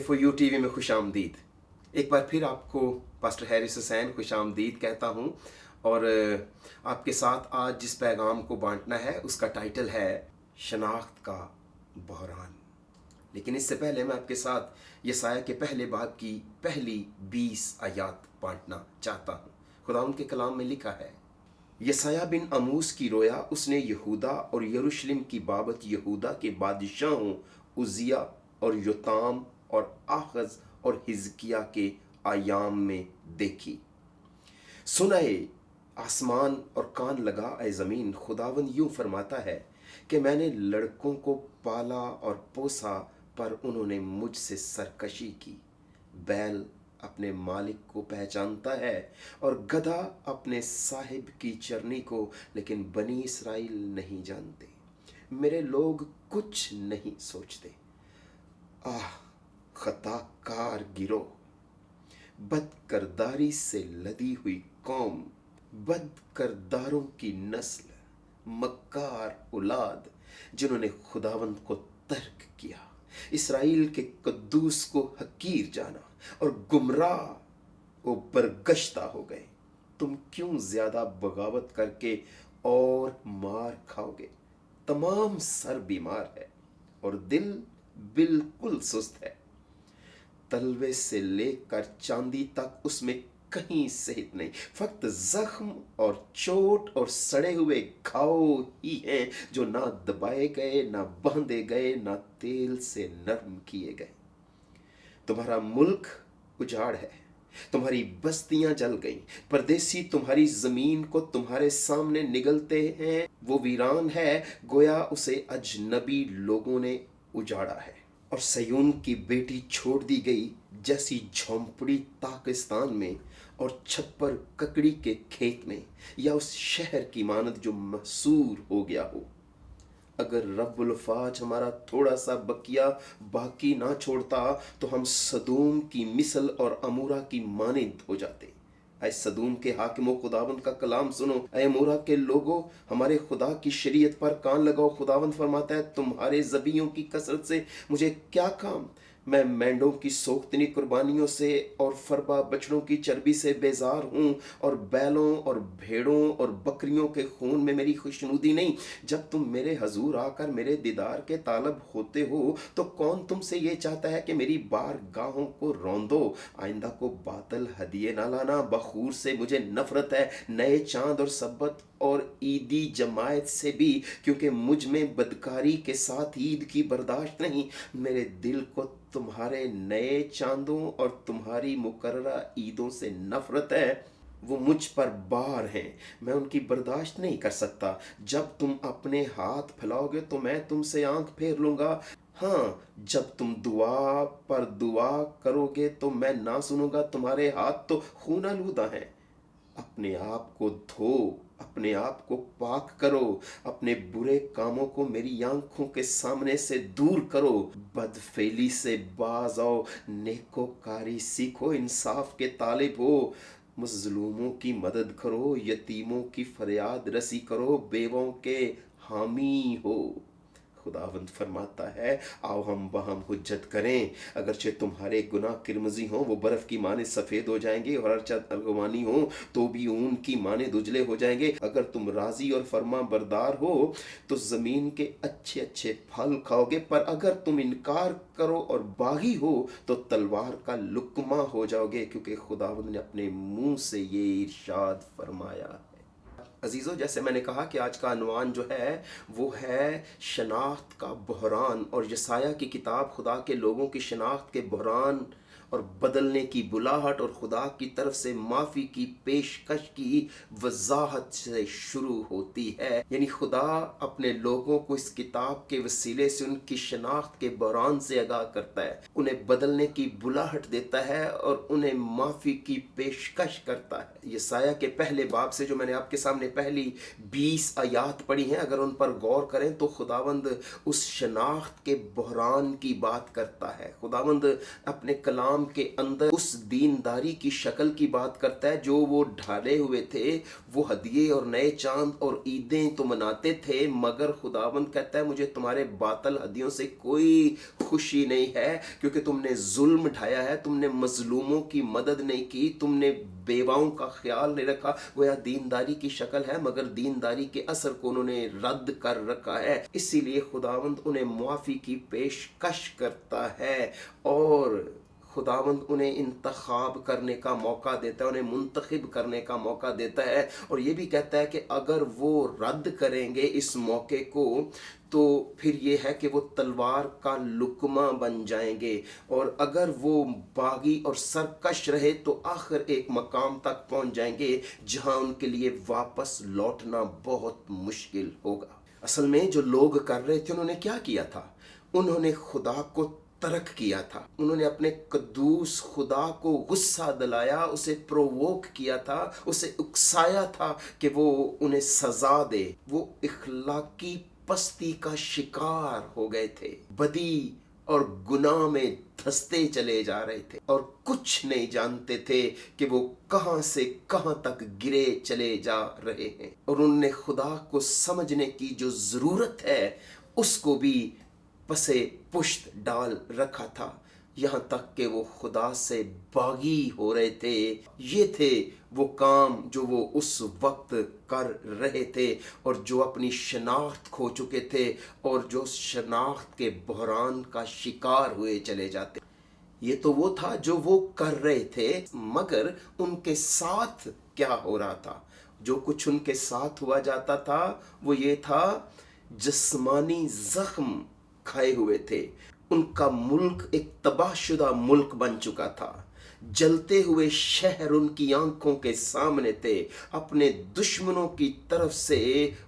FOU TV में खुश आमदीद। एक बार फिर आपको पास्टर हैरिस हुसैन खुश आमदीद कहता हूँ और आपके साथ आज जिस पैगाम को बांटना है उसका टाइटल है शनाख्त का बहरान। लेकिन इससे पहले मैं आपके साथ यसाया के पहले बाब की पहली 20 आयत बांटना चाहता हूँ। खुदा उनके कलाम में लिखा है, यसाया बिन अमूस की रोया उसने यहूदा और यरूशलेम की बाबत यहूदा के बादशाहों उजिया और योताम और आहज और हिजकिया के आयाम में देखी। सुनाए आसमान और कान लगा ए ज़मीन, खुदावन यूं फरमाता है कि मैंने लड़कों को पाला और पोसा पर उन्होंने मुझसे सरकशी की। बैल अपने मालिक को पहचानता है और गधा अपने साहिब की चरनी को, लेकिन बनी इसराइल नहीं जानते। मेरे लोग कुछ नहीं सोचते। आह खताकार गिरोह, बदकरदारी से लदी हुई कौम, बदकरदारों की नस्ल, मक्कार औलाद जिन्होंने खुदावंद को तर्क किया, इसराइल के कद्दूस को हकीर जाना और गुमराह वो बरगश्ता हो गए। तुम क्यों ज्यादा बगावत करके और मार खाओगे? तमाम सर बीमार है और दिल बिल्कुल सुस्त है। तलवे से लेकर चांदी तक उसमें कहीं सहित नहीं, फक्त जख्म और चोट और सड़े हुए घाव ही हैं जो ना दबाए गए, ना बांधे गए, ना तेल से नरम किए गए। तुम्हारा मुल्क उजाड़ है, तुम्हारी बस्तियां जल गईं, परदेसी तुम्हारी जमीन को तुम्हारे सामने निगलते हैं। वो वीरान है, गोया उसे अजनबी लोगों ने उजाड़ा है। और सयून की बेटी छोड़ दी गई जैसी झोंपड़ी पाकिस्तान में और छप्पर ककड़ी के खेत में, या उस शहर की मानद जो महसूर हो गया हो। अगर रब्बुल फाज हमारा थोड़ा सा बकिया बाकी ना छोड़ता तो हम सदूम की मिसल और अमूरा की मानिंद हो जाते। ऐ सदूम के हाकिमों, खुदावंद का कलाम सुनो। ऐ अमूरा के लोगों, हमारे खुदा की शरीयत पर कान लगाओ। खुदावंद फरमाता है, तुम्हारे ज़बियों की कसरत से मुझे क्या काम? मैं मेंढों की सोख्तनी कुर्बानियों से और फरबा बछड़ों की चर्बी से बेजार हूँ, और बैलों और भेड़ों और बकरियों के खून में मेरी खुशनुदी नहीं। जब तुम मेरे हजूर आकर मेरे दीदार के तालब होते हो तो कौन तुमसे ये चाहता है कि मेरी बारगाहों को रौंदो? आइंदा को बातल हदिये ना लाना, बखूर से मुझे नफरत है, नए चांद और सब्बत और ईदी जमायत से भी, क्योंकि मुझ में बदकारी के साथ ईद की बर्दाश्त नहीं। मेरे दिल को तुम्हारे नए चांदों और तुम्हारी मुकर्ररा ईदों से नफरत है। वो मुझ पर बार हैं, मैं उनकी बर्दाश्त नहीं कर सकता। जब तुम अपने हाथ फैलाओगे तो मैं तुमसे आंख फेर लूंगा। हाँ, जब तुम दुआ पर दुआ करोगे तो मैं ना सुनूंगा। तुम्हारे हाथ तो खून आलूदा हैं। अपने आप को धो, अपने आप को पाक करो, अपने बुरे कामों को मेरी आंखों के सामने से दूर करो। बदफेली से बाज आओ, नेकोकारी सीखो, इंसाफ के तालिब हो, मजलूमों की मदद करो, यतीमों की फरियाद रसी करो, बेवों के हामी हो। खुदावंद फरमाता है, आओ हम बहम हुज्जत करें। अगरचे तुम्हारे गुनाह किरमजी हों, वो बर्फ की माने सफ़ेद हो जाएंगे, और अरचा अर्गवानी हो तो भी ऊन की माने दुजले हो जाएंगे। अगर तुम राजी और फरमा बरदार हो तो ज़मीन के अच्छे अच्छे फल खाओगे, पर अगर तुम इनकार करो और बागी हो तो तलवार का लुकमा हो जाओगे, क्योंकि खुदावंद ने अपने मुंह से ये इरशाद फरमाया। अजीज़ों, जैसे मैंने कहा कि आज का अनवान जो है वो है शनाख्त का बहरान, और यसाया की किताब खुदा के लोगों की शनाख्त के बहरान और बदलने की बुलाहट और खुदा की तरफ से माफ़ी की पेशकश की वजाहत से शुरू होती है। यानी खुदा अपने लोगों को इस किताब के वसीले से उनकी शनाख्त के बहरान से आगाह करता है, उन्हें बदलने की बुलाहट देता है और उन्हें माफ़ी की पेशकश करता है। यसाया के पहले बाब से जो मैंने आपके सामने पहली 20 आयात पढ़ी हैं, अगर उन पर गौर करें तो खुदावंद उस शनाख्त के बहरान की बात करता है। खुदावंद अपने कलाम कलाम के अंदर उस दीनदारी की शक्ल की बात करता है जो वो ढाले हुए थे। वो हदिये और नए चांद और ईदें तो मनाते थे, मगर खुदावंद कहता है मुझे तुम्हारे बातल हदियों से कोई खुशी नहीं है, क्योंकि तुमने जुल्म ढाया है, तुमने मजलूमों की मदद नहीं की, तुमने बेवाओं का ख्याल नहीं रखा। गोया दीनदारी की शक्ल है, मगर दीनदारी के असर को उन्होंने रद्द कर रखा है। इसीलिए खुदावंद उन्हें मुआफ़ी की पेशकश करता है और खुदावंद उन्हें इंतखाब करने का मौका देता है, उन्हें मुंतखब करने का मौका देता है। और ये भी कहता है कि अगर वो रद्द करेंगे इस मौके को तो फिर ये है कि वो तलवार का लुकमा बन जाएंगे, और अगर वो बागी और सरकश रहे तो आखिर एक मकाम तक पहुंच जाएंगे जहां उनके लिए वापस लौटना बहुत मुश्किल होगा। असल में जो लोग कर रहे थे उन्होंने क्या किया था? उन्होंने खुदा को तर्क किया था, उन्होंने अपने कद्दूस खुदा को गुस्सा दिलाया, उसे प्रोवोक किया था, उसे उकसाया था कि वो उन्हें सजा दे। वो इखलाकी पस्ती का शिकार हो गए थे, बदी और गुनाह में धंसते चले जा रहे थे और कुछ नहीं जानते थे कि वो कहां से कहां तक गिरे चले जा रहे हैं। और उन्होंने खुदा को समझने की जो जरूरत है उसको भी पसे पुश्त डाल रखा था, यहाँ तक कि वो खुदा से बागी हो रहे थे। ये थे वो काम जो वो उस वक्त कर रहे थे और जो अपनी शनाख्त खो चुके थे और जो शनाख्त के बहरान का शिकार हुए चले जाते। ये तो वो था जो वो कर रहे थे, मगर उनके साथ क्या हो रहा था? जो कुछ उनके साथ हुआ जाता था वो ये था, जिस्मानी जख्म खाए हुए थे। उनका मुल्क एक तबाहशुदा मुल्क बन चुका था। जलते हुए शहर उनकी आंखों के सामने थे। अपने दुश्मनों की तरफ से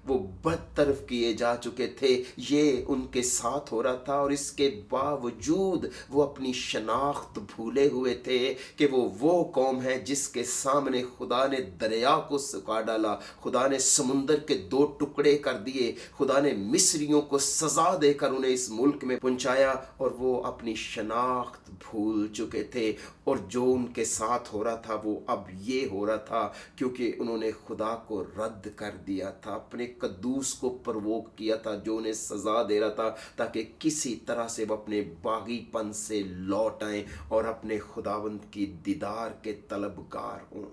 वो बदतरफ किए जा चुके थे। ये उनके साथ हो रहा था और इसके बावजूद वो अपनी शनाख्त भूले हुए थे कि वो कौम है जिसके सामने खुदा ने दरिया को सुखा डाला, खुदा ने समुंदर के 2 टुकड़े कर दिए, खुदा ने मिस्रियों को सजा देकर उन्हें इस मुल्क में पहुंचाया, और वो अपनी शनाख्त भूल चुके थे। और जो उनके साथ हो रहा था वो अब ये हो रहा था क्योंकि उन्होंने खुदा को रद्द कर दिया था, अपने कद्दूस को प्रवोक किया था जो उन्हें सजा दे रहा था, ताकि किसी तरह से वो अपने बागीपन से लौट आए और अपने खुदावंद की दीदार के तलबगार हों।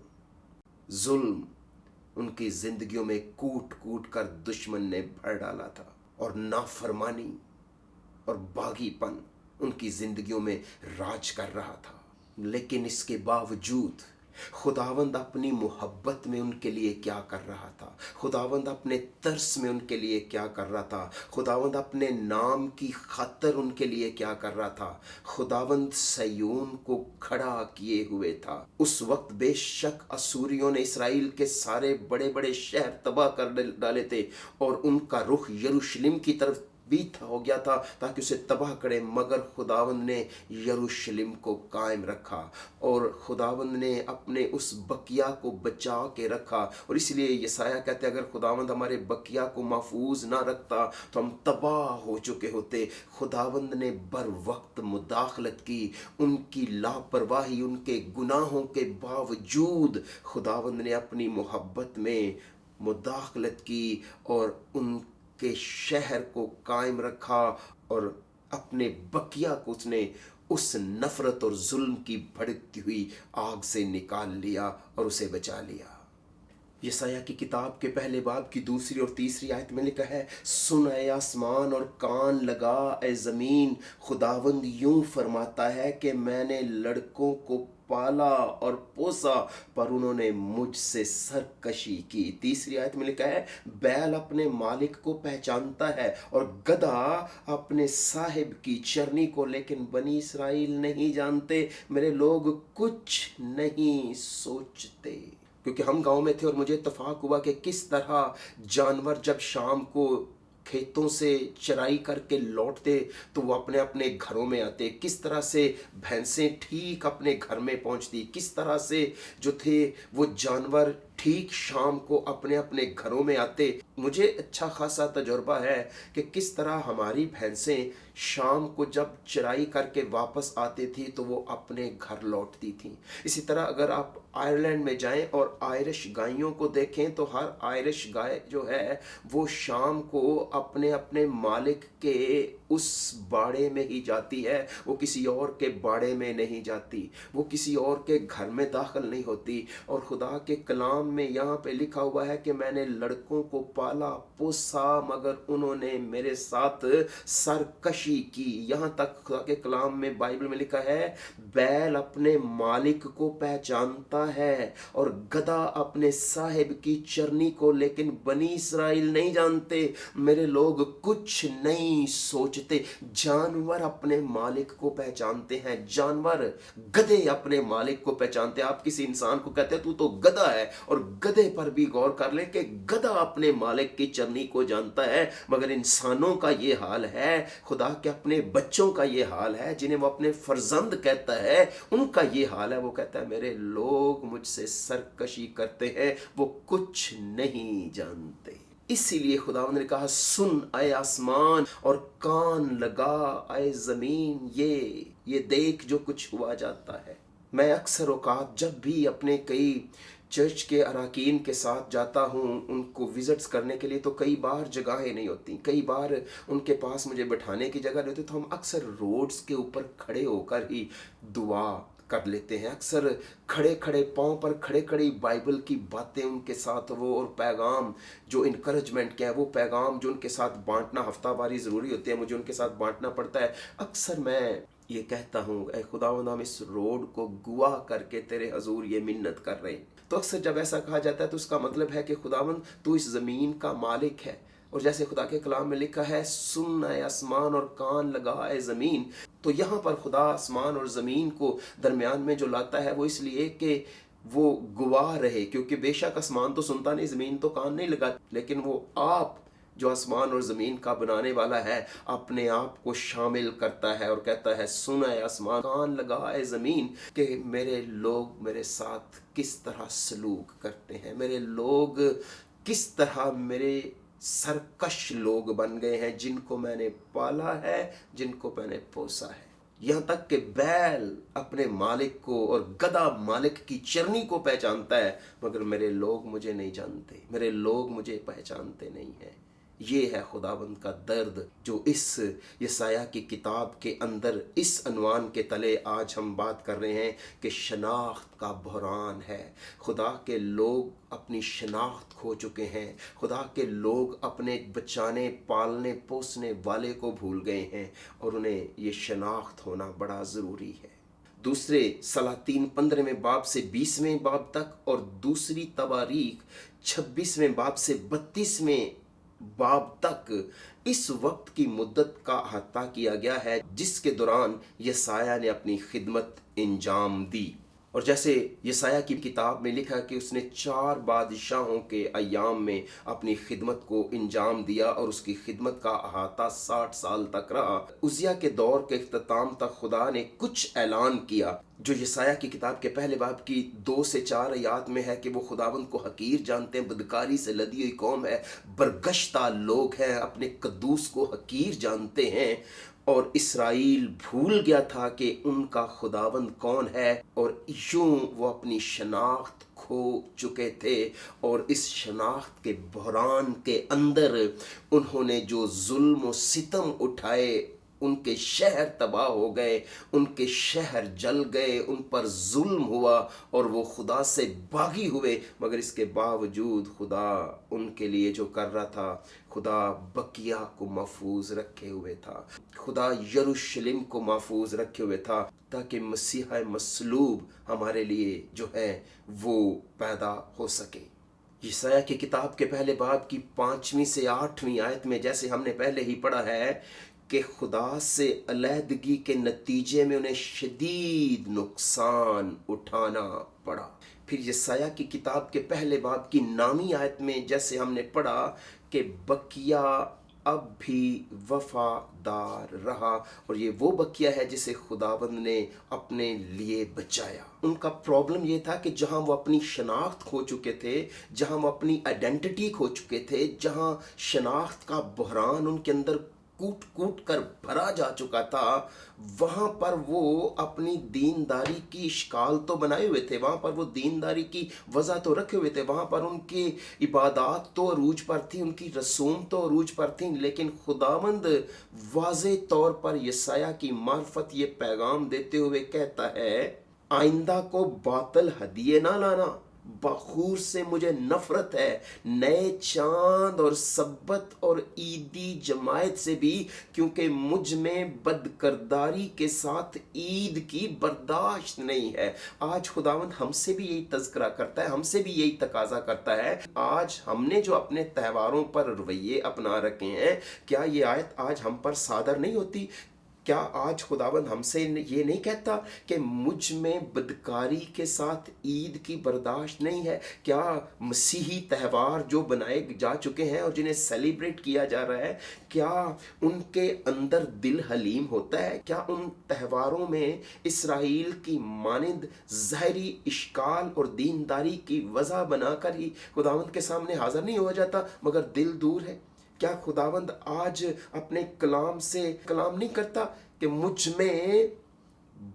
जुल्म उनकी जिंदगियों में कूट कूट कर दुश्मन ने भर डाला था, और नाफरमानी और बागीपन उनकी जिंदगियों में राज कर रहा था। लेकिन इसके बावजूद खुदावंद अपनी मोहब्बत में उनके लिए क्या कर रहा था, खुदावंद अपने तरस में उनके लिए क्या कर रहा था, खुदावंद अपने नाम की खातिर उनके लिए क्या कर रहा था। खुदावंद सयून को खड़ा किए हुए था। उस वक्त बेशक असूरियों ने इसराइल के सारे बड़े बड़े शहर तबाह कर डाले थे और उनका रुख यरूशलेम की तरफ भी हो गया था ताकि उसे तबाह करे, मगर खुदावंद ने यरूशलेम को कायम रखा और खुदावंद ने अपने उस बकिया को बचा के रखा। और इसलिए यसाया कहते हैं, अगर खुदावंद हमारे बकिया को महफूज ना रखता तो हम तबाह हो चुके होते। खुदावंद ने बर वक्त मुदाखलत की, उनकी लापरवाही, उनके गुनाहों के बावजूद खुदावंद ने अपनी मोहब्बत में मुदाखलत की और के शहर को कायम रखा और अपने बकिया को उसने उस नफरत और जुल्म की भड़कती हुई आग से निकाल लिया और उसे बचा लिया। यसाया की किताब के पहले बाब की 2 और 3 आयत में लिखा है, सुन ऐ आसमान और कान लगा ऐ ज़मीन, खुदावंद यूं फरमाता है कि मैंने लड़कों को पाला और पोसा पर उन्होंने मुझसे सरकशी की। 3 आयत में लिखा है, बैल अपने मालिक को पहचानता है और गधा अपने साहिब की चरनी को, लेकिन बनी इसराइल नहीं जानते, मेरे लोग कुछ नहीं सोचते। क्योंकि हम गांव में थे और मुझे इत्तफाक हुआ कि किस तरह जानवर जब शाम को खेतों से चराई करके लौटते तो वो अपने अपने घरों में आते, किस तरह से भैंसें ठीक अपने घर में पहुंचती, किस तरह से जो थे वो जानवर ठीक शाम को अपने अपने घरों में आते। मुझे अच्छा खासा तजुर्बा है कि किस तरह हमारी भैंसें शाम को जब चराई करके वापस आती थी तो वो अपने घर लौटती थी। इसी तरह अगर आप आयरलैंड में जाएं और आयरिश गायों को देखें तो हर आयरिश गाय जो है वो शाम को अपने अपने मालिक के उस बाड़े में ही जाती है, वो किसी और के बाड़े में नहीं जाती, वो किसी और के घर में दाखिल नहीं होती। और खुदा के कलाम में यहाँ पे लिखा हुआ है कि मैंने लड़कों को पाला पोसा मगर उन्होंने मेरे साथ सरकशी की। यहाँ तक खुदा के कलाम में बाइबल में लिखा है बैल अपने मालिक को पहचानता है और गधा अपने साहिब की चरनी को, लेकिन बनी इसराइल नहीं जानते। मेरे लोग कुछ नहीं सोचते। जानवर अपने मालिक को पहचानते हैं, जानवर गधे अपने मालिक को पहचानते हैं। आप किसी इंसान को कहते हैं तू तो गधा है, और गधे पर भी गौर कर ले कि गधा अपने मालिक की चरनी को जानता है। मगर इंसानों का ये हाल है, खुदा के अपने बच्चों का ये हाल है, जिन्हें वो अपने फर्जंद कहता है, उनका ये हाल है। वो कहता है मेरे लोग मुझसे सरकशी करते हैं, वो कुछ नहीं जानते। इसीलिए खुदावंद ने कहा सुन आए आसमान और कान लगा आए जमीन, ये देख जो कुछ हुआ जाता है। मैं अक्सर औकात जब भी अपने कई चर्च के अराकीन के साथ जाता हूँ उनको विजिट्स करने के लिए, तो कई बार जगहें नहीं होती, कई बार उनके पास मुझे बैठाने की जगह नहीं होती, तो हम अक्सर रोड्स के ऊपर खड़े होकर ही दुआ कर लेते हैं। अक्सर खड़े खड़े पाँव पर खड़े खड़े बाइबल की बातें उनके साथ वो, और पैगाम जो इनकरेजमेंट के हैं वो पैगाम जो उनके साथ बांटना हफ्तावारी ज़रूरी होते हैं, मुझे उनके साथ बांटना पड़ता है। अक्सर मैं ये कहता हूँ ऐ खुदावंद हम इस रोड को गुआ करके तेरे हजूर ये मिन्नत कर रहे हैं। तो अक्सर जब ऐसा कहा जाता है तो उसका मतलब है कि खुदावंद तू इस ज़मीन का मालिक है। और जैसे खुदा के कलाम में लिखा है सुन ऐ आसमान और कान लगा ऐ ज़मीन, तो यहाँ पर खुदा आसमान और ज़मीन को दरमियान में जो लाता है वो इसलिए कि वो गवाह रहे, क्योंकि बेशक आसमान तो सुनता नहीं, ज़मीन तो कान नहीं लगा, लेकिन वो आप जो आसमान और ज़मीन का बनाने वाला है अपने आप को शामिल करता है और कहता है सुन ऐ आसमान कान लगा ऐ ज़मीन, कि मेरे लोग मेरे साथ किस तरह सलूक करते हैं, मेरे लोग किस तरह मेरे सरकश लोग बन गए हैं, जिनको मैंने पाला है, जिनको मैंने पोसा है। यहाँ तक कि बैल अपने मालिक को और गधा मालिक की चरनी को पहचानता है, मगर मेरे लोग मुझे नहीं जानते, मेरे लोग मुझे पहचानते नहीं हैं। ये है खुदाबंद का दर्द जो इस यसाया की किताब के अंदर इस अनवान के तले आज हम बात कर रहे हैं कि शनाख्त का बहरान है। खुदा के लोग अपनी शनाख्त खो चुके हैं, खुदा के लोग अपने बचाने पालने पोसने वाले को भूल गए हैं, और उन्हें ये शनाख्त होना बड़ा ज़रूरी है। दूसरे सलातीन 15वें बाब से 20वें बाब तक और दूसरी तवारीख 26वें बाब से 32वें बाब तक इस वक्त की मुद्दत का अहाता किया गया है जिसके दौरान यसाया ने अपनी खिदमत इंजाम दी। और जैसे यसाया की किताब में लिखा कि उसने 4 बादशाहों के अय्याम में अपनी खिदमत को इंजाम दिया और उसकी खिदमत का अहाता 60 साल तक रहा। उजिया के दौर के इख्तिताम तक खुदा ने कुछ ऐलान किया जो यसाया की किताब के पहले बाब की 2 से 4 आयात में है कि वो खुदावंद को हकीर जानते हैं, बदकारी से लदी हुई कौम है, बरगश्ता लोग हैं, अपने कद्दूस को हकीर जानते हैं। और इसराइल भूल गया था कि उनका खुदावंद कौन है, और यूं वो अपनी शनाख्त खो चुके थे। और इस शनाख्त के बहरान के अंदर उन्होंने जो जुल्म और सितम उठाए, उनके शहर तबाह हो गए, उनके शहर जल गए, उन पर जुल्म हुआ और वो खुदा से बागी हुए। मगर इसके बावजूद खुदा उनके लिए जो कर रहा था, खुदा बकिया को महफूज रखे हुए था, खुदा यरूशलेम को महफूज रखे हुए था, ताकि मसीहा मसलूब हमारे लिए जो है वो पैदा हो सके। यसाया की किताब के पहले बाब की 5वीं से 8वीं आयत में जैसे हमने पहले ही पढ़ा है कि खुदा से अलहदगी के नतीजे में उन्हें शदीद नुकसान उठाना पड़ा। फिर यसाया की किताब के पहले बाब की 9वीं आयत में जैसे हमने पढ़ा कि बकिया अब भी वफादार रहा, और ये वो बकिया है जिसे खुदावंद ने अपने लिए बचाया। उनका प्रॉब्लम ये था कि जहां वो अपनी शनाख्त खो चुके थे, जहां वो अपनी आइडेंटिटी खो चुके थे, जहां शनाख्त का बहरान उनके अंदर कूट कूट कर भरा जा चुका था, वहां पर वो अपनी दीनदारी की इश्काल तो बनाए हुए थे, वहां पर वो दीनदारी की वजह तो रखे हुए थे, वहां पर उनकी इबादत तो अरूज पर थी, उनकी रसूम तो अरूज पर थी, लेकिन खुदावंद वाज़े तौर पर यसाया की मार्फत ये पैगाम देते हुए कहता है, आइंदा को बातल हदिये ना लाना, बखूर से मुझे नफरत है, नए चांद और सब्बत और ईदी जमायत से भी, क्योंकि मुझ में बदकरदारी के साथ ईद की बर्दाश्त नहीं है। आज खुदावंद हमसे भी यही तज़किरा करता है, हमसे भी यही तकाजा करता है। आज हमने जो अपने त्योहारों पर रवैये अपना रखे हैं, क्या ये आयत आज हम पर सादर नहीं होती? क्या आज खुदावंद हमसे ये नहीं कहता कि मुझ में बदकारी के साथ ईद की बर्दाश्त नहीं है? क्या मसीही त्यौहार जो बनाए जा चुके हैं और जिन्हें सेलिब्रेट किया जा रहा है, क्या उनके अंदर दिल हलीम होता है? क्या उन त्योहारों में इसराइल की मानिंद ज़ाहरी इश्काल और दीनदारी की वजह बनाकर ही खुदावंद के सामने हाजिर नहीं हो जाता, मगर दिल दूर है? क्या खुदावंद आज अपने कलाम से कलाम नहीं करता कि मुझ में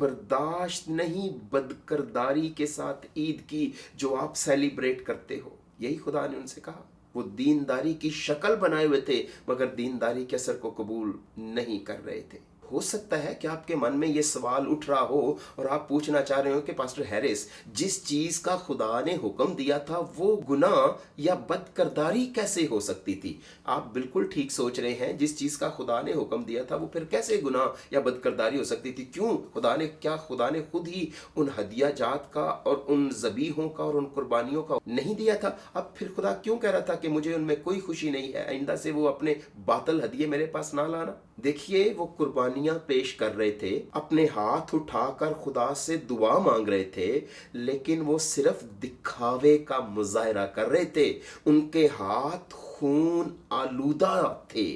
बर्दाश्त नहीं बदकरदारी के साथ ईद की जो आप सेलिब्रेट करते हो? यही खुदा ने उनसे कहा। वो दीनदारी की शक्ल बनाए हुए थे, मगर दीनदारी के असर को कबूल नहीं कर रहे थे। हो सकता है कि आपके मन में ये सवाल उठ रहा हो और आप पूछना चाह रहे हो कि पास्टर हैरिस, जिस चीज़ का खुदा ने हुक्म दिया था वो गुनाह या बदकरदारी कैसे हो सकती थी? आप बिल्कुल ठीक सोच रहे हैं, जिस चीज़ का खुदा ने हुक्म दिया था वो फिर कैसे गुनाह या बदकरदारी हो सकती थी? क्यों? क्या खुदा ने खुद ही उन हदिया जात का और उन ज़बीहों का और उन कुर्बानियों का नहीं दिया था? अब फिर खुदा क्यों कह रहा था कि मुझे उनमें कोई खुशी नहीं है, आइंदा से वो अपने बातल हदिये मेरे पास ना लाना? देखिए, वो कुर्बानियां पेश कर रहे थे, अपने हाथ उठाकर खुदा से दुआ मांग रहे थे, लेकिन वो सिर्फ दिखावे का मुजाहरा कर रहे थे। उनके हाथ खून आलूदा थे,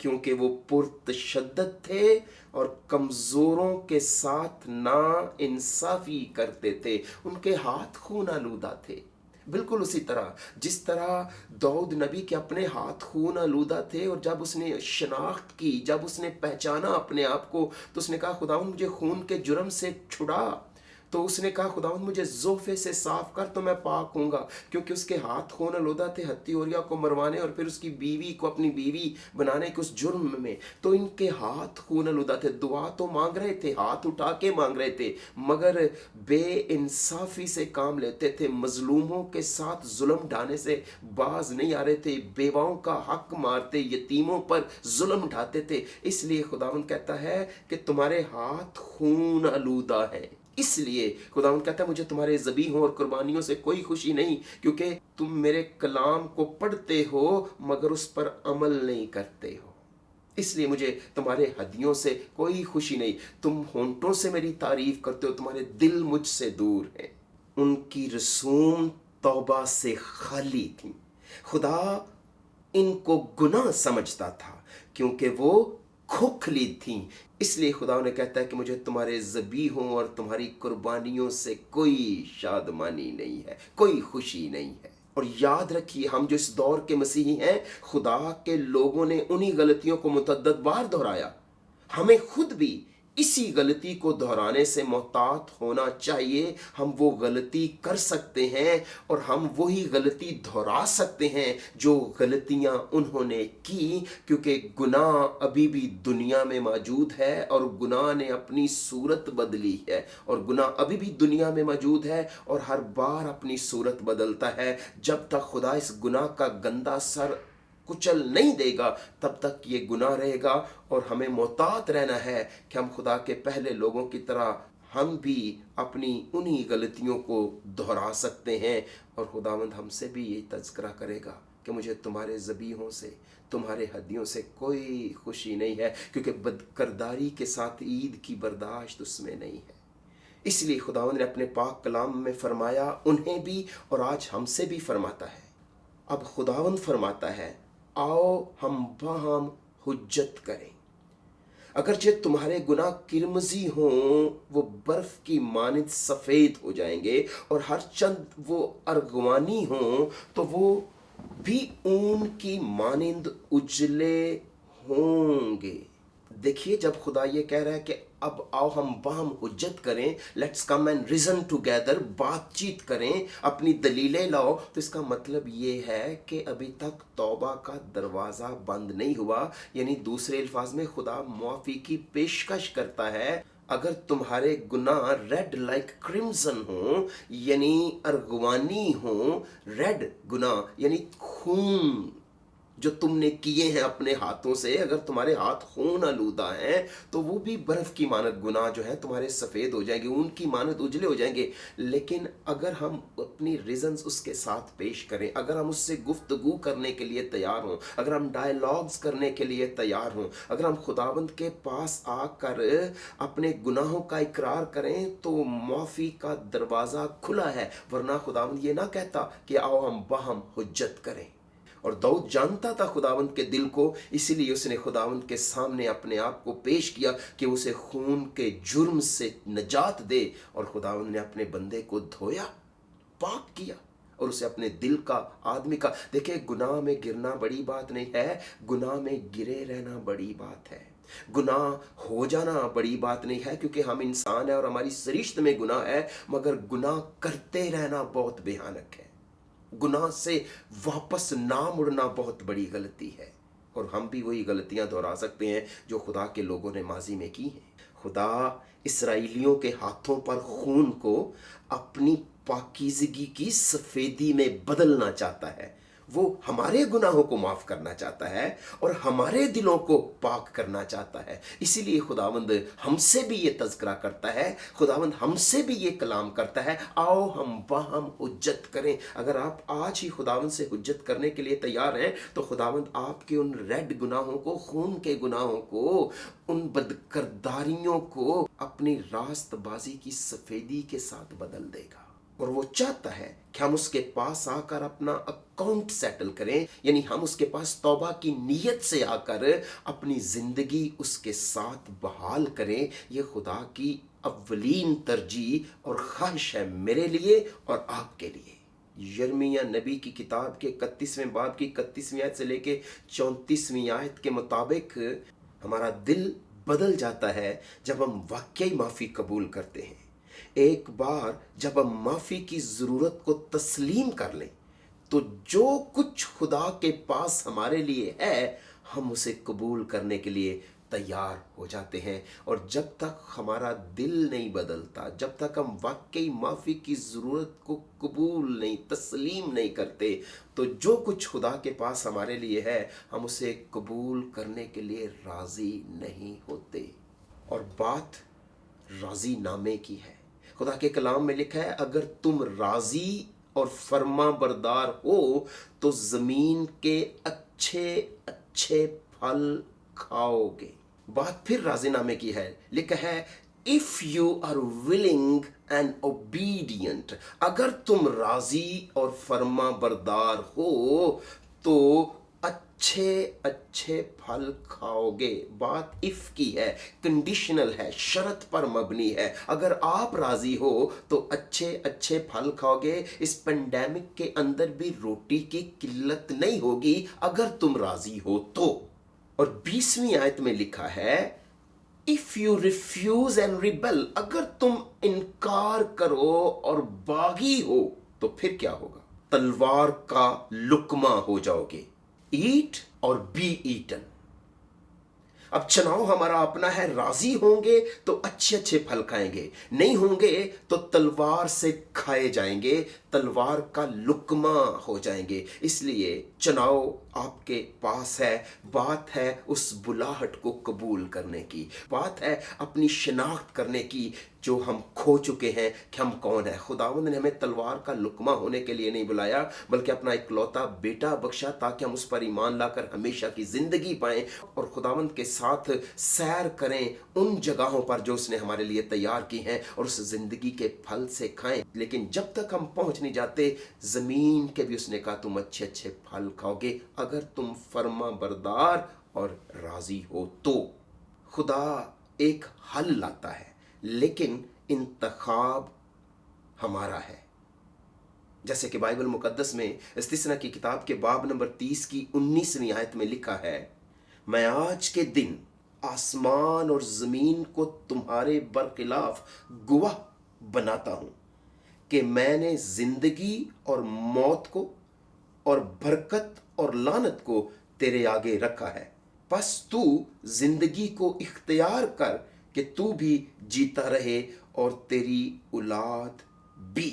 क्योंकि वो पुरतशद्दद थे और कमज़ोरों के साथ ना इंसाफी करते थे। उनके हाथ खून आलूदा थे, बिल्कुल उसी तरह जिस तरह दाऊद नबी के अपने हाथ खून आलूदा थे, और जब उसने शनाख्त की, जब उसने पहचाना अपने आप को, तो उसने कहा, खुदावंद मुझे खून के जुर्म से छुड़ा। तो उसने कहा, खुदावंद मुझे ज़ोफ़े से साफ कर तो मैं पाक हूँगा, क्योंकि उसके हाथ खून आलूदा थे हत्ती ओरिया को मरवाने और फिर उसकी बीवी को अपनी बीवी बनाने के उस जुर्म में। तो इनके हाथ खून आलूदा थे। दुआ तो मांग रहे थे, हाथ उठा के मांग रहे थे, मगर बेइंसाफी से काम लेते थे, मजलूमों के साथ जुल्म ढाने से बाज नहीं आ रहे थे, बेवाओं का हक मारते, यतीमों पर जुल्म उठाते थे। इसलिए खुदावंद कहता है कि तुम्हारे हाथ खून आलूदा है। इसलिए खुदावंद कहता है, मुझे तुम्हारे ज़बीहों और कुर्बानियों से कोई खुशी नहीं, क्योंकि तुम मेरे कलाम को पढ़ते हो मगर उस पर अमल नहीं करते हो। इसलिए मुझे तुम्हारे हदियों से कोई खुशी नहीं। तुम होंठों से मेरी तारीफ करते हो, तुम्हारे दिल मुझसे दूर है। उनकी रसूम तौबा से खाली थी। खुदा इनको गुनाह समझता था, क्योंकि वो खोखली थी। इसलिए खुदा ने कहता है कि मुझे तुम्हारे ज़बीहों और तुम्हारी कुर्बानियों से कोई शादमानी नहीं है, कोई खुशी नहीं है। और याद रखिए, हम जो इस दौर के मसीही हैं, खुदा के लोगों ने उन्हीं गलतियों को मुतअद्दिद बार दोहराया। हमें खुद भी इसी गलती को दोहराने से मोहतात होना चाहिए। हम वो गलती कर सकते हैं और हम वही गलती दोहरा सकते हैं जो गलतियां उन्होंने की, क्योंकि गुनाह अभी भी दुनिया में मौजूद है और गुनाह ने अपनी सूरत बदली है, और गुनाह अभी भी दुनिया में मौजूद है और हर बार अपनी सूरत बदलता है। जब तक खुदा इस गुनाह का गंदा सर कुचल नहीं देगा, तब तक ये गुनाह रहेगा, और हमें मोहतात रहना है कि हम खुदा के पहले लोगों की तरह हम भी अपनी उन्हीं गलतियों को दोहरा सकते हैं। और खुदावंद हमसे भी ये तज़किरा करेगा कि मुझे तुम्हारे ज़बीहों से, तुम्हारे हदियों से कोई खुशी नहीं है, क्योंकि बदकरदारी के साथ ईद की बर्दाश्त उसमें नहीं है। इसलिए खुदावंद ने अपने पाक कलाम में फरमाया, उन्हें भी और आज हमसे भी फरमाता है। अब खुदावंद फरमाता है, आओ हम बाहम हुज्जत करें। अगरचे तुम्हारे गुनाह किरमजी हों, वो बर्फ की मानिंद सफ़ेद हो जाएंगे, और हर चंद वो अर्गवानी हों तो वो भी ऊन की मानिंद उजले होंगे। देखिए, जब खुदा ये कह रहा है कि अब आओ हम बाहम हुज्जत करें, let's come and reason together, बातचीत करें, अपनी दलीलें लाओ, तो इसका मतलब ये है कि अभी तक तौबा का दरवाज़ा बंद नहीं हुआ। यानी दूसरे अल्फाज में खुदा मुआफ़ी की पेशकश करता है। अगर तुम्हारे गुनाह रेड लाइक क्रिम्सन हो, यानी अर्गवानी हो, रेड गुनाह यानी खून जो तुमने किए हैं अपने हाथों से, अगर तुम्हारे हाथ खून आलूदा हैं तो वो भी बर्फ की मानद गुनाह जो है तुम्हारे सफ़ेद हो जाएंगे, उनकी मानद उजले हो जाएंगे। लेकिन अगर हम अपनी रीजंस उसके साथ पेश करें, अगर हम उससे गुफ्तगू करने के लिए तैयार हों, अगर हम डायलॉग्स करने के लिए तैयार हों, अगर हम खुदावंद के पास आकर अपने गुनाहों का इकरार करें, तो मुआफ़ी का दरवाज़ा खुला है। वरना खुदावंद ये ना कहता कि आओ हम बाहम हुज्जत करें। और दाऊद जानता था खुदावंद के दिल को, इसीलिए उसने खुदावंद के सामने अपने आप को पेश किया कि उसे खून के जुर्म से निजात दे। और खुदावंद ने अपने बंदे को धोया, पाक किया, और उसे अपने दिल का, आदमी का, देखिए गुनाह में गिरना बड़ी बात नहीं है, गुनाह में गिरे रहना बड़ी बात है। गुनाह हो जाना बड़ी बात नहीं है, क्योंकि हम इंसान है और हमारी सरिश्त में गुनाह है, मगर गुनाह करते रहना बहुत भयानक है। गुनाह से वापस ना मुड़ना बहुत बड़ी गलती है, और हम भी वही गलतियां दोहरा सकते हैं जो खुदा के लोगों ने माजी में की हैं। खुदा इसराइलियों के हाथों पर खून को अपनी पाकीज़गी की सफ़ेदी में बदलना चाहता है। वो हमारे गुनाहों को माफ़ करना चाहता है और हमारे दिलों को पाक करना चाहता है। इसीलिए खुदावंद हमसे भी ये तज़किरा करता है, खुदावंद हमसे भी ये कलाम करता है, आओ हम बाहम हुज्जत करें। अगर आप आज ही खुदावंद से हुज्जत करने के लिए तैयार हैं, तो खुदावंद आपके उन रेड गुनाहों को, खून के गुनाहों को, उन बदकरदारियों को अपनी रास्तबाजी की सफ़ेदी के साथ बदल देगा। और वो चाहता है कि हम उसके पास आकर अपना अकाउंट सेटल करें, यानी हम उसके पास तौबा की नीयत से आकर अपनी ज़िंदगी उसके साथ बहाल करें। ये खुदा की अव्वलीन तरजीह और ख्वाहिश है मेरे लिए और आपके लिए। यर्मिया नबी की किताब के 31वें बाब की 31वीं आयत से लेके 34वीं आयत के मुताबिक हमारा दिल बदल जाता है जब हम वाकई माफ़ी कबूल करते हैं। एक बार जब हम माफ़ी की ज़रूरत को तस्लीम कर लें, तो जो कुछ खुदा के पास हमारे लिए है, हम उसे कबूल करने के लिए तैयार हो जाते हैं। और जब तक हमारा दिल नहीं बदलता, जब तक हम वाकई माफ़ी की ज़रूरत को कबूल नहीं, तस्लीम नहीं करते, तो जो कुछ खुदा के पास हमारे लिए है, हम उसे कबूल करने के लिए राज़ी नहीं होते। और बात राज़ी नामे की है। खुदा के कलाम में लिखा है, अगर तुम राज़ी और फर्मा बरदार हो तो ज़मीन के अच्छे अच्छे फल खाओगे। बात फिर राज़ीनामे की है, लिखा है if you are willing and obedient, अगर तुम राज़ी और फर्मा बरदार हो तो अच्छे अच्छे फल खाओगे। बात इफ़ की है, कंडीशनल है, शर्त पर मबनी है। अगर आप राज़ी हो तो अच्छे अच्छे फल खाओगे। इस पेंडेमिक के अंदर भी रोटी की किल्लत नहीं होगी अगर तुम राज़ी हो तो। और 20वीं आयत में लिखा है if you refuse and rebel, अगर तुम इनकार करो और बागी हो तो फिर क्या होगा? तलवार का लुकमा हो जाओगे। ईट और बी ईटन। अब चुनाव हमारा अपना है, राजी होंगे तो अच्छे अच्छे फल खाएंगे, नहीं होंगे तो तलवार से खाए जाएंगे, तलवार का लुकमा हो जाएंगे। इसलिए चुनाव आपके पास है। बात है उस बुलाहट को कबूल करने की, बात है अपनी शिनाख्त करने की। जो हम खो चुके हैं कि हम कौन है। खुदावंद ने हमें तलवार का लुकमा होने के लिए नहीं बुलाया, बल्कि अपना इकलौता बेटा बख्शा ताकि हम उस पर ईमान लाकर हमेशा की जिंदगी पाएं और खुदावंद के साथ सैर करें उन जगहों पर जो उसने हमारे लिए तैयार की हैं और उस जिंदगी के फल से खाएं। लेकिन जब तक हम पहुंच नहीं जाते, जमीन के भी उसने कहा तुम अच्छे अच्छे फल खाओगे अगर तुम फर्मा बरदार और राजी हो तो। खुदा एक हल लाता है, लेकिन इंतखाब हमारा है। जैसे कि बाइबल मुकद्दस में इस्तिस्ना की किताब के बाब नंबर 30 की 19वीं आयत में लिखा है, मैं आज के दिन आसमान और जमीन को तुम्हारे बरखिलाफ गवाह बनाता हूं कि मैंने जिंदगी और मौत को और बरकत और लानत को तेरे आगे रखा है, बस तू जिंदगी को इख्तियार कर कि तू भी जीता रहे और तेरी औलाद भी।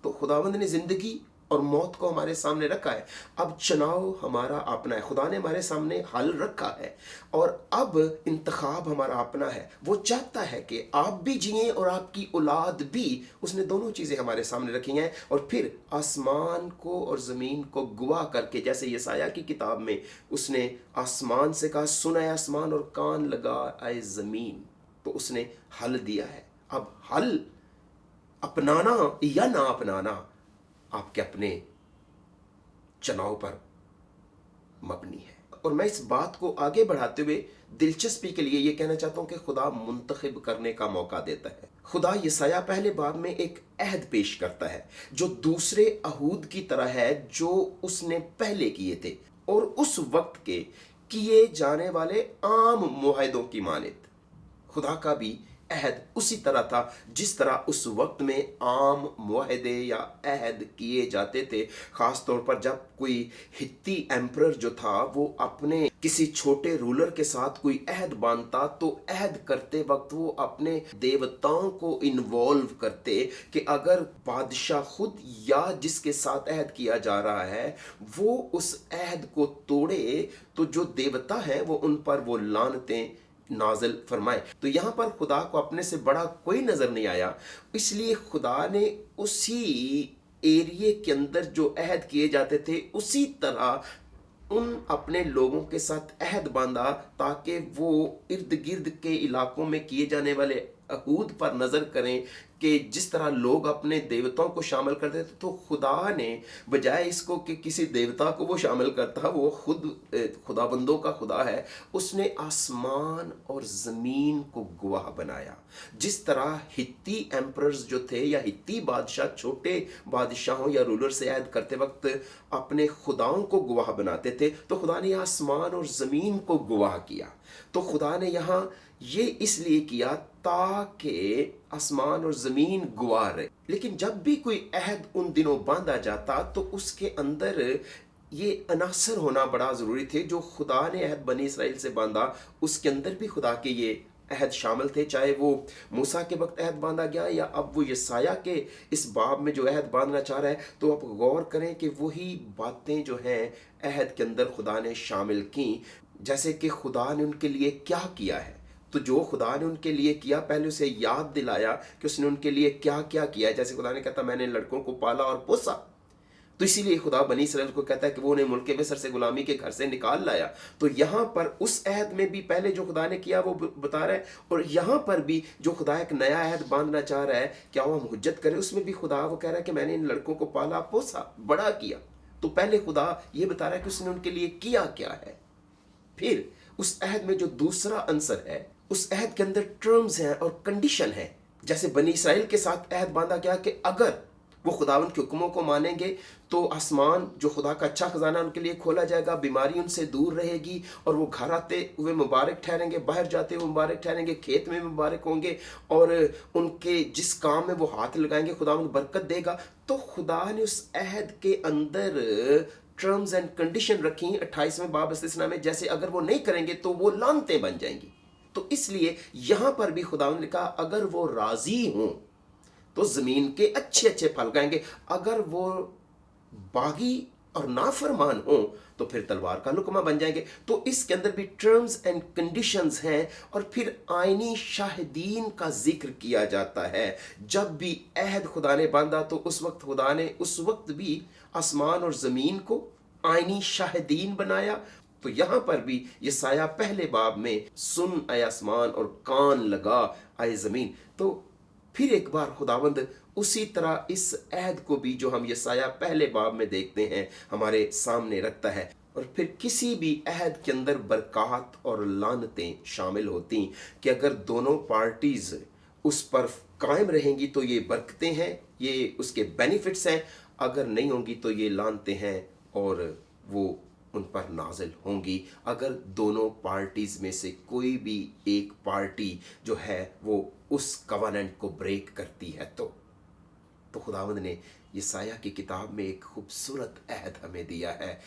तो खुदावंद ने जिंदगी और मौत को हमारे सामने रखा है। अब चुनाव हमारा अपना है। खुदा ने हमारे सामने हल रखा है और अब इंतखाब हमारा अपना है। वो चाहता है कि आप भी जिएं और आपकी औलाद भी। उसने दोनों चीज़ें हमारे सामने रखी हैं और फिर आसमान को और ज़मीन को गवाह करके, जैसे यसाया की किताब में उसने आसमान से कहा सुन ऐ आसमान और कान लगा ऐ ज़मीन, तो उसने हल दिया है। अब हल अपनाना या ना अपनाना आपके अपने चुनाव पर मबनी है। और मैं इस बात को आगे बढ़ाते हुए दिलचस्पी के लिए यह कहना चाहता हूं कि खुदा मुंतखब करने का मौका देता है। खुदा यसाया पहले बाब में एक अहद पेश करता है जो दूसरे अहूद की तरह है जो उसने पहले किए थे और उस वक्त के किए जाने वाले आम मुआहदों की मानित। खुदा का भी अहद उसी तरह था जिस तरह उस वक्त में आम मुआहदे या अहद किए जाते थे। खास तौर पर जब कोई हित्ती एम्परर जो था वो अपने किसी छोटे रूलर के साथ कोई अहद बांधता तो अहद करते वक्त वो अपने देवताओं को इन्वॉल्व करते कि अगर बादशाह खुद या जिसके साथ अहद किया जा रहा है वो उस अहद को तोड़े तो जो देवता है वो उन पर वो लानतें नाज़िल फरमाए। तो यहाँ पर खुदा को अपने से बड़ा कोई नज़र नहीं आया, इसलिए खुदा ने उसी एरिए के अंदर जो अहद किए जाते थे उसी तरह उन अपने लोगों के साथ अहद बांधा ताकि वो इर्द गिर्द के इलाकों में किए जाने वाले अहूद पर नज़र करें कि जिस तरह लोग अपने देवताओं को शामिल करते थे, तो खुदा ने बजाय इसको कि किसी देवता को वो शामिल करता, वो खुद खुदाबंदों का खुदा है, उसने आसमान और ज़मीन को गवाह बनाया। जिस तरह हित्ती एम्परर्स जो थे या हित्ती बादशाह छोटे बादशाहों या रूलर से अहद करते वक्त अपने खुदाओं को गवाह बनाते थे, तो खुदा ने आसमान और ज़मीन को गवाह किया। तो खुदा ने यहाँ ये इसलिए किया ताकि आसमान और ज़मीन गवाह रहे। लेकिन जब भी कोई अहद उन दिनों बांधा जाता तो उसके अंदर ये अनासर होना बड़ा ज़रूरी थे। जो खुदा ने अहद बनी इसराइल से बांधा उसके अंदर भी खुदा के ये अहद शामिल थे, चाहे वो मूसा के वक्त अहद बांधा गया या अब वो यसाया के इस बाब में जो अहद बांधना चाह रहा है। तो आप गौर करें कि वही बातें जो हैं अहद के अंदर खुदा ने शामिल की। जैसे कि खुदा ने उनके लिए क्या किया है, तो जो खुदा ने उनके लिए किया पहले उसे याद दिलाया कि उसने उनके लिए क्या क्या किया है। जैसे खुदा ने कहता मैंने लड़कों को पाला और पोसा, तो इसीलिए खुदा बनी इसराइल को कहता है कि वो उन्हें मुल्क मिस्र से गुलामी के घर से निकाल लाया। तो यहाँ पर उस अहद में भी पहले जो खुदा ने किया वो बता रहा है, और यहाँ पर भी जो खुदा एक नया अहद बांधना चाह रहा है क्या वो हम हुज्जत करें, उसमें भी खुदा वो कह रहा है कि मैंने इन लड़कों को पाला पोसा बड़ा किया। तो पहले खुदा ये बता रहा है कि उसने उनके लिए किया क्या है। फिर उस अहद में जो दूसरा आंसर है, उस अहद के अंदर टर्म्स हैं और कंडीशन है। जैसे बनी इसराइल के साथ अहद बांधा गया कि अगर वो खुदावंद के हुक्मों को मानेंगे तो आसमान जो खुदा का अच्छा खजाना उनके लिए खोला जाएगा, बीमारी उनसे दूर रहेगी और वो घर आते हुए मुबारक ठहरेंगे, बाहर जाते हुए मुबारक ठहरेंगे, खेत में मुबारक होंगे और उनके जिस काम में वो हाथ लगाएंगे खुदावंद बरकत देगा। तो खुदा ने उस अहद के अंदर टर्म्स एंड कंडीशन रखी 28वें बाब इस्तिस्ना में, जैसे अगर वो नहीं करेंगे तो वो लानतें बन जाएंगी। तो इसलिए यहां पर भी खुदावंद ने कहा अगर वो राजी हों तो जमीन के अच्छे अच्छे फल खाएंगे, अगर वो बागी और नाफरमान हो तो फिर तलवार का लुकमा बन जाएंगे। तो इसके अंदर भी टर्म्स एंड कंडीशंस हैं। और फिर आईनी शाहिदीन का जिक्र किया जाता है। जब भी अहद खुदा ने बांधा तो उस वक्त खुदा ने उस वक्त भी आसमान और ज़मीन को आईनी शाहिदीन बनाया। तो यहाँ पर भी यसाया पहले बाब में सुन आए आसमान और कान लगा आए ज़मीन। तो फिर एक बार खुदावंद उसी तरह इस अहद को भी जो हम यसाया पहले बाब में देखते हैं हमारे सामने रखता है। और फिर किसी भी अहद के अंदर बरक़ात और लानतें शामिल होती कि अगर दोनों पार्टीज उस पर कायम रहेंगी तो ये बरकतें हैं, ये उसके बेनिफिट्स हैं। अगर नहीं होंगी तो ये लानतें हैं और वो उन पर नाजिल होंगी। अगर दोनों पार्टीज में से कोई भी एक पार्टी जो है वो उस कवानेंट को ब्रेक करती है तो खुदावंद ने यसाया की किताब में एक खूबसूरत अहद हमें दिया है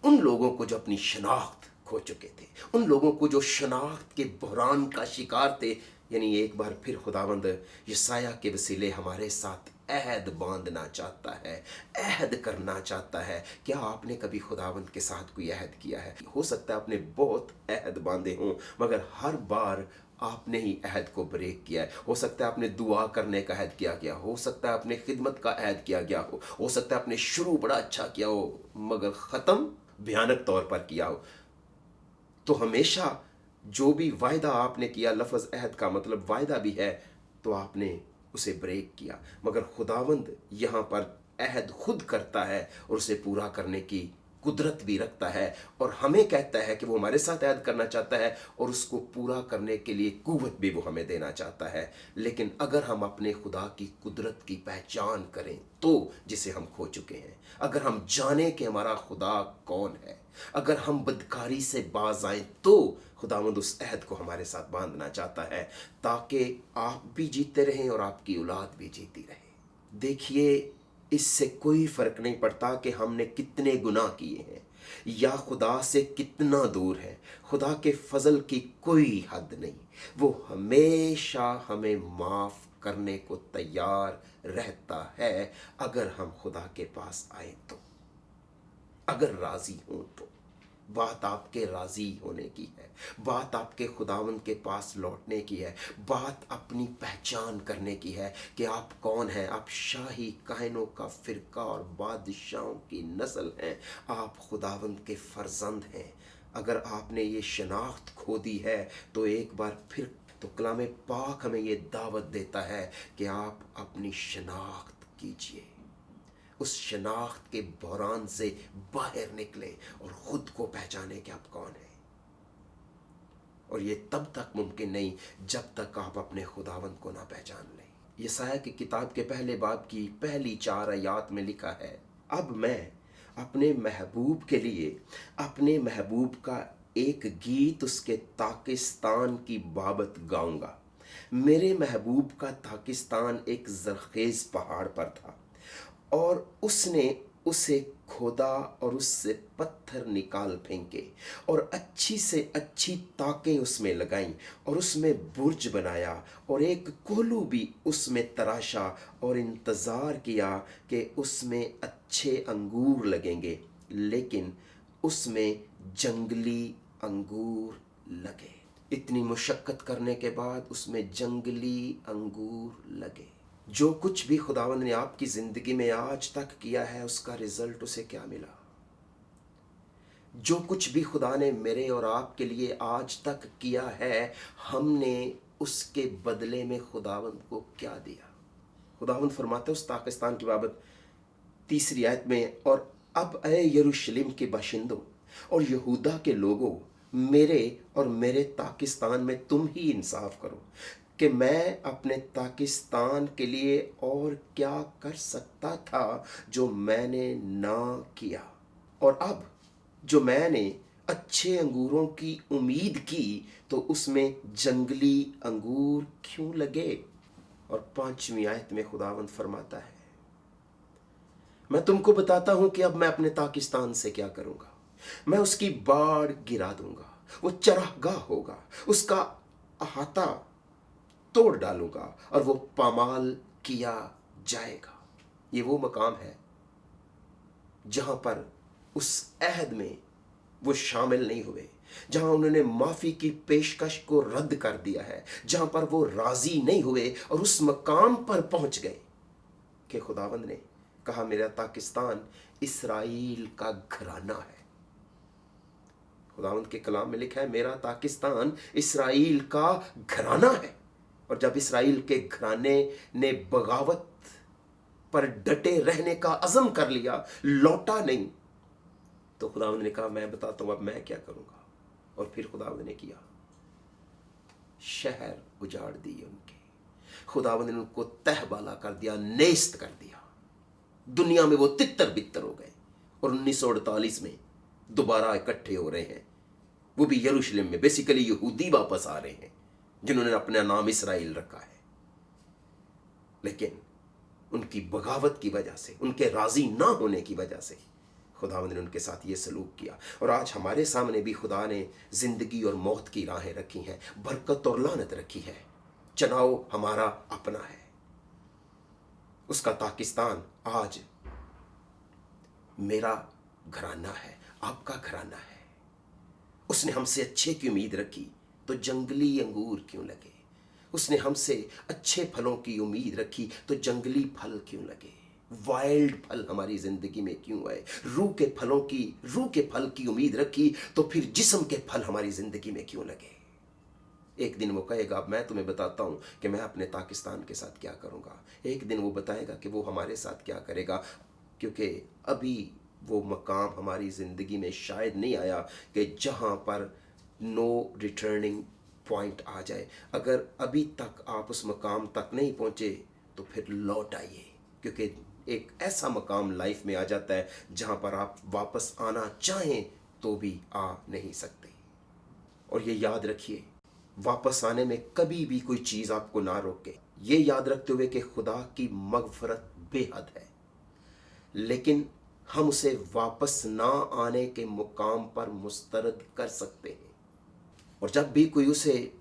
उन लोगों को जो अपनी शनाख्त खो चुके थे, उन लोगों को जो शनाख्त के बहरान का शिकार थे। यानी एक बार फिर खुदावंद यसाया के वसीले हमारे साथ अहद बांधना चाहता है, अहद करना चाहता है। क्या आपने कभी खुदावंद के साथ कोई अहद किया है? हो सकता है आपने बहुत अहद बांधे हों मगर हर बार आपने ही अहद को ब्रेक किया है। हो सकता है आपने दुआ करने का अहद किया गया, हो सकता है आपने खिदमत का अहद किया गया हो सकता है आपने शुरू बड़ा अच्छा किया हो मगर ख़त्म भयानक तौर पर किया हो। तो हमेशा जो भी वायदा आपने किया, लफ्ज़ अहद का मतलब वायदा भी है, तो आपने उसे ब्रेक किया। मगर खुदावंद यहाँ पर अहद खुद करता है और उसे पूरा करने की कुदरत भी रखता है और हमें कहता है कि वो हमारे साथ अहद करना चाहता है और उसको पूरा करने के लिए कुव्वत भी वो हमें देना चाहता है। लेकिन अगर हम अपने खुदा की कुदरत की पहचान करें तो जिसे हम खो चुके हैं, अगर हम जाने कि हमारा खुदा कौन है, अगर हम बदकारी से बाज आएं तो खुदावंद उस अहद को हमारे साथ बांधना चाहता है ताकि आप भी जीते रहें और आपकी औलाद भी जीती रहे। देखिए, इससे कोई फ़र्क नहीं पड़ता कि हमने कितने गुनाह किए हैं या खुदा से कितना दूर है, खुदा के फजल की कोई हद नहीं। वो हमेशा हमें माफ़ करने को तैयार रहता है अगर हम खुदा के पास आए तो, अगर राज़ी हों तो। बात आपके राज़ी होने की है, बात आपके खुदावंद के पास लौटने की है, बात अपनी पहचान करने की है कि आप कौन हैं। आप शाही कायनों का फ़िरका और बादशाहों की नस्ल हैं, आप खुदावंद के फ़र्जंद हैं। अगर आपने ये शनाख्त खो दी है तो एक बार फिर तो कलाम पाक हमें ये दावत देता है कि आप अपनी शनाख्त कीजिए, उस शनाख्त के बहरान से बाहर निकले और ख़ुद को पहचाने कि आप कौन हैं। और ये तब तक मुमकिन नहीं जब तक आप अपने खुदावंद को ना पहचान लें। यसाया की किताब के पहले बाब की पहली 4 आयात में लिखा है, अब मैं अपने महबूब के लिए अपने महबूब का एक गीत उसके ताकिस्तान की बाबत गाऊंगा। मेरे महबूब का ताकिस्तान एक ज़रखेज़ पहाड़ पर था और उसने उसे खोदा और उससे पत्थर निकाल फेंके और अच्छी से अच्छी ताकें उसमें लगाईं और उसमें बुर्ज बनाया और एक कोलू भी उसमें तराशा और इंतज़ार किया कि उसमें अच्छे अंगूर लगेंगे, लेकिन उसमें जंगली अंगूर लगे। इतनी मुशक्क़त करने के बाद उसमें जंगली अंगूर लगे। जो कुछ भी खुदावंद ने आपकी ज़िंदगी में आज तक किया है उसका रिज़ल्ट उसे क्या मिला? जो कुछ भी खुदा ने मेरे और आपके लिए आज तक किया है हमने उसके बदले में खुदावंद को क्या दिया? खुदावंद फरमाते उस पाकिस्तान की बाबत 3 आयत में, और अब ऐ यरूशलेम के बाशिंदों और यहूदा के लोगों, मेरे और मेरे पाकिस्तान में तुम ही इंसाफ करो कि मैं अपने पाकिस्तान के लिए और क्या कर सकता था जो मैंने ना किया। और अब जो मैंने अच्छे अंगूरों की उम्मीद की तो उसमें जंगली अंगूर क्यों लगे? और 5वीं आयत में खुदावंद फरमाता है, मैं तुमको बताता हूं कि अब मैं अपने पाकिस्तान से क्या करूंगा। मैं उसकी बाड़ गिरा दूंगा, वो चरागाह होगा, उसका अहाता तोड़ डालूंगा और वो पामाल किया जाएगा। ये वो मकाम है जहां पर उस अहद में वो शामिल नहीं हुए, जहां उन्होंने माफी की पेशकश को रद्द कर दिया है, जहां पर वो राजी नहीं हुए और उस मकाम पर पहुंच गए कि खुदावंद ने कहा मेरा पाकिस्तान इसराइल का घराना है। खुदावंद के कलाम में लिखा है मेरा पाकिस्तान इसराइल का घराना है। और जब इसराइल के घराने ने बगावत पर डटे रहने का अज़म कर लिया, लौटा नहीं, तो खुदावंद ने कहा मैं बताता हूं अब मैं क्या करूंगा। और फिर खुदावंद ने किया, शहर उजाड़ दिए उनके, खुदावंद ने उनको तहबाला कर दिया, नेस्त कर दिया, दुनिया में वो तितर बितर हो गए। और 1948 में दोबारा इकट्ठे हो रहे हैं, वो भी यरूशलेम में। बेसिकली यहूदी वापस आ रहे हैं जिन्होंने अपना नाम इसराइल रखा है, लेकिन उनकी बगावत की वजह से, उनके राजी ना होने की वजह से खुदावंद ने उनके साथ ये सलूक किया। और आज हमारे सामने भी खुदा ने जिंदगी और मौत की राहें रखी हैं, बरकत और लानत रखी है। चुनाव हमारा अपना है, उसका पाकिस्तान आज मेरा घराना है, आपका घराना है। उसने हमसे अच्छे की उम्मीद रखी तो जंगली अंगूर क्यों लगे, उसने हमसे अच्छे फलों की उम्मीद रखी तो जंगली फल क्यों लगे, वाइल्ड फल हमारी जिंदगी में क्यों आए, रूह के फल की उम्मीद रखी तो फिर जिस्म के फल हमारी जिंदगी में क्यों लगे। एक दिन वो कहेगा अब मैं तुम्हें बताता हूं कि मैं अपने पाकिस्तान के साथ क्या करूंगा। एक दिन वो बताएगा कि वो हमारे साथ क्या करेगा, क्योंकि अभी वो मकाम हमारी ज़िंदगी में शायद नहीं आया कि जहां पर नो रिटर्निंग पॉइंट आ जाए। अगर अभी तक आप उस मकाम तक नहीं पहुंचे तो फिर लौट आइए, क्योंकि एक ऐसा मकाम लाइफ में आ जाता है जहां पर आप वापस आना चाहें तो भी आ नहीं सकते। और ये याद रखिए, वापस आने में कभी भी कोई चीज़ आपको ना रोके। ये याद रखते हुए कि खुदा की मगफरत बेहद है, लेकिन हम उसे वापस ना आने के मुकाम पर मुस्तरद कर सकते हैं। और जब भी कोई उसे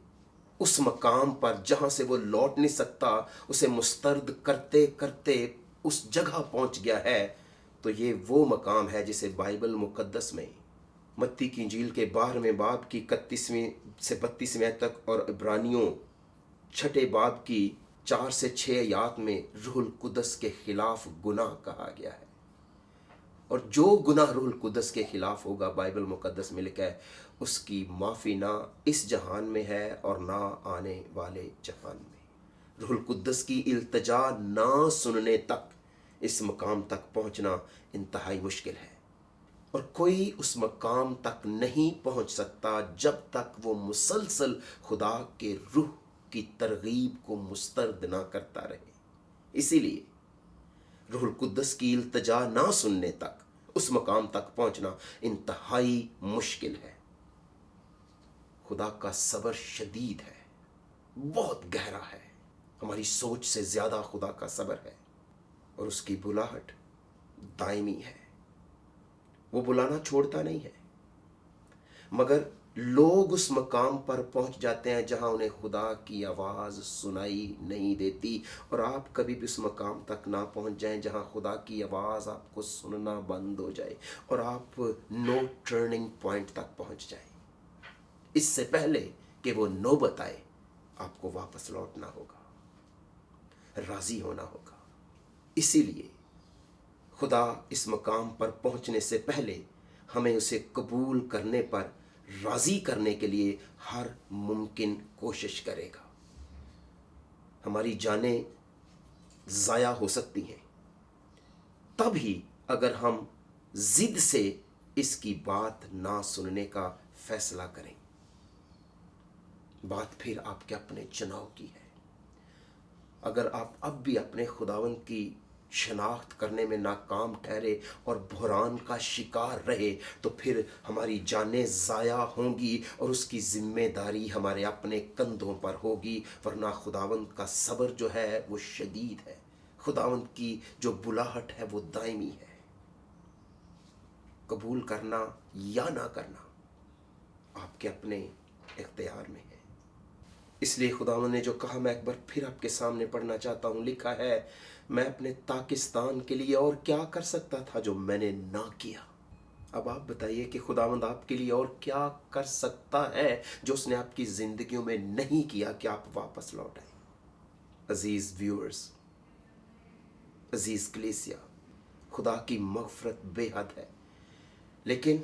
उस मकाम पर जहां से वो लौट नहीं सकता, उसे मुस्तरद करते करते उस जगह पहुंच गया है, तो ये वो मकाम है जिसे बाइबल मुकद्दस में मत्ती की इंजील के 12वें बाब की 31वें से 32वें तक और इब्रानियों 6 बाब की 4 से 6 आयत में रूहुल कुदस के खिलाफ गुनाह कहा गया है। और जो गुनाह रूहुल कुदस के खिलाफ होगा, बाइबल मुकद्दस में लिखा है, उसकी माफ़ी ना इस जहान में है और ना आने वाले जहान में। रूहुल कुदस की इल्तजा ना सुनने तक इस मकाम तक पहुंचना इंतहाई मुश्किल है। और कोई उस मकाम तक नहीं पहुंच सकता जब तक वो मुसलसल खुदा के रूह की तरगीब को मुस्तरद ना करता रहे। इसीलिए रूहुल कुद्दस की इल्तजा ना सुनने तक उस मकाम तक पहुंचना इंतहाई मुश्किल है। खुदा का सब्र शदीद है, बहुत गहरा है, हमारी सोच से ज्यादा खुदा का सब्र है। और उसकी बुलाहट दायमी है, वो बुलाना छोड़ता नहीं है। मगर लोग उस मकाम पर पहुंच जाते हैं जहां उन्हें खुदा की आवाज़ सुनाई नहीं देती। और आप कभी भी उस मकाम तक ना पहुंच जाएं जहां खुदा की आवाज़ आपको सुनना बंद हो जाए और आप नो टर्निंग पॉइंट तक पहुंच जाएं, इससे पहले कि वो नौबत आए, आपको वापस लौटना होगा, राज़ी होना होगा। इसीलिए खुदा इस मकाम पर पहुंचने से पहले हमें उसे कबूल करने पर राज़ी करने के लिए हर मुमकिन कोशिश करेगा। हमारी जानें ज़ाया हो सकती हैं तभी अगर हम ज़िद से इसकी बात ना सुनने का फैसला करें। बात फिर आपके अपने चुनाव की है। अगर आप अब भी अपने खुदावंद की शनाख्त करने में नाकाम ठहरे और बहरान का शिकार रहे, तो फिर हमारी जानें ज़ाया होंगी और उसकी ज़िम्मेदारी हमारे अपने कंधों पर होगी। वरना खुदावंद का सब्र जो है वो शदीद है, खुदावंद की जो बुलाहट है वो दायमी है। कबूल करना या ना करना आपके अपने इख्तियार में है। इसलिए खुदावंद ने जो कहा, मैं एक बार फिर आपके सामने पढ़ना चाहता हूँ। लिखा है, मैं अपने पाकिस्तान के लिए और क्या कर सकता था जो मैंने ना किया। اب آپ بتائیے کہ خداوند آپ کے لیے اور کیا کر سکتا ہے جو اس نے آپ کی زندگیوں میں نہیں کیا کہ آپ واپس لوٹ آئیں۔ عزیز ویورز، عزیز کلیسیا، خدا کی مغفرت بے حد ہے، لیکن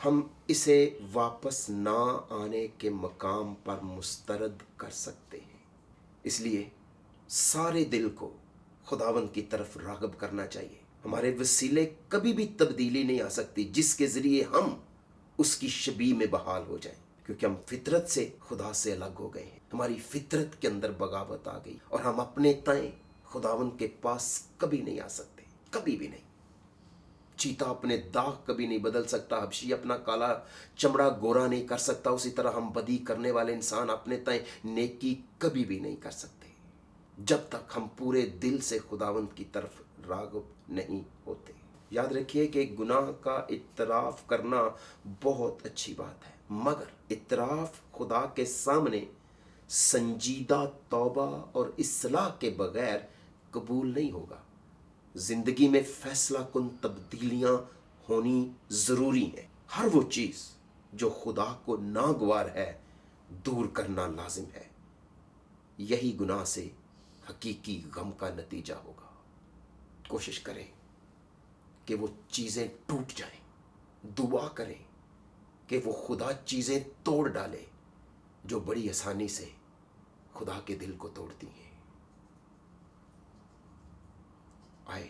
ہم اسے واپس نہ آنے کے مقام پر مسترد کر سکتے ہیں۔ اس لیے سارے دل کو خداوند کی طرف راغب کرنا چاہیے۔ ہمارے وسیلے کبھی بھی تبدیلی نہیں آ سکتی جس کے ذریعے ہم اس کی شبیہ میں بحال ہو جائیں، کیونکہ ہم فطرت سے خدا سے الگ ہو گئے ہیں۔ ہماری فطرت کے اندر بغاوت آ گئی اور ہم اپنے تئیں خداوند کے پاس کبھی نہیں آ سکتے، کبھی بھی نہیں۔ چیتا اپنے داغ کبھی نہیں بدل سکتا، حبشی اپنا کالا چمڑا گورا نہیں کر سکتا، اسی طرح ہم بدی کرنے والے انسان اپنے تئیں نیکی کبھی بھی نہیں کر سکتے جب تک ہم پورے دل سے خداوند کی طرف راغب نہیں ہوتے۔ یاد رکھیے کہ گناہ کا اعتراف کرنا بہت اچھی بات ہے، مگر اعتراف خدا کے سامنے سنجیدہ توبہ اور اصلاح کے بغیر قبول نہیں ہوگا۔ زندگی میں فیصلہ کن تبدیلیاں ہونی ضروری ہیں۔ ہر وہ چیز جو خدا کو ناگوار ہے دور کرنا لازم ہے۔ یہی گناہ سے حقیقی غم کا نتیجہ ہوگا۔ کوشش کریں کہ وہ چیزیں ٹوٹ جائیں، دعا کریں کہ وہ خدا چیزیں توڑ ڈالے جو بڑی آسانی سے خدا کے دل کو توڑتی ہیں۔ آئے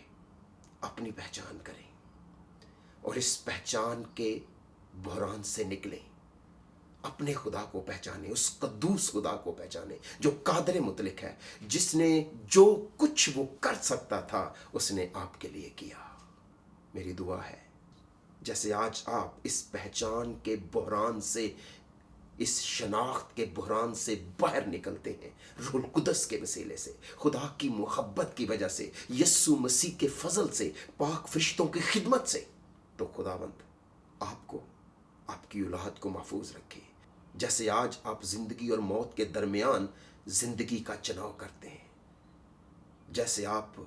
اپنی پہچان کریں اور اس پہچان کے بحران سے نکلیں، اپنے خدا کو پہچانیں، اس قدوس خدا کو پہچانیں جو قادر مطلق ہے، جس نے جو کچھ وہ کر سکتا تھا اس نے آپ کے لیے کیا۔ میری دعا ہے جیسے آج آپ اس پہچان کے بحران سے، اس شناخت کے بحران سے باہر نکلتے ہیں روح القدس کے وسیلے سے، خدا کی محبت کی وجہ سے، یسوع مسیح کے فضل سے، پاک فرشتوں کی خدمت سے، تو خداوند آپ کو، آپ کی اولاد کو محفوظ رکھے۔ جیسے آج آپ زندگی اور موت کے درمیان زندگی کا چناؤ کرتے ہیں، جیسے آپ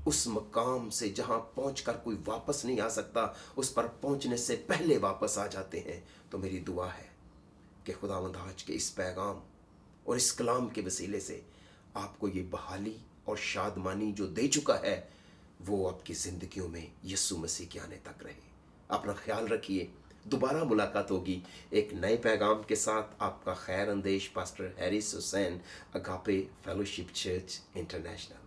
اس مقام سے جہاں پہنچ کر کوئی واپس نہیں آ سکتا، اس پر پہنچنے سے پہلے واپس آ جاتے ہیں، تو میری دعا ہے کہ خداوند آج کے اس پیغام اور اس کلام کے وسیلے سے آپ کو یہ بحالی اور شادمانی جو دے چکا ہے وہ آپ کی زندگیوں میں یسوع مسیح کے آنے تک رہے۔ اپنا خیال رکھیے، دوبارہ ملاقات ہوگی ایک نئے پیغام کے ساتھ۔ آپ کا خیر اندیش پاسٹر ہیرس حسین، اگاپے فیلوشپ چرچ انٹرنیشنل۔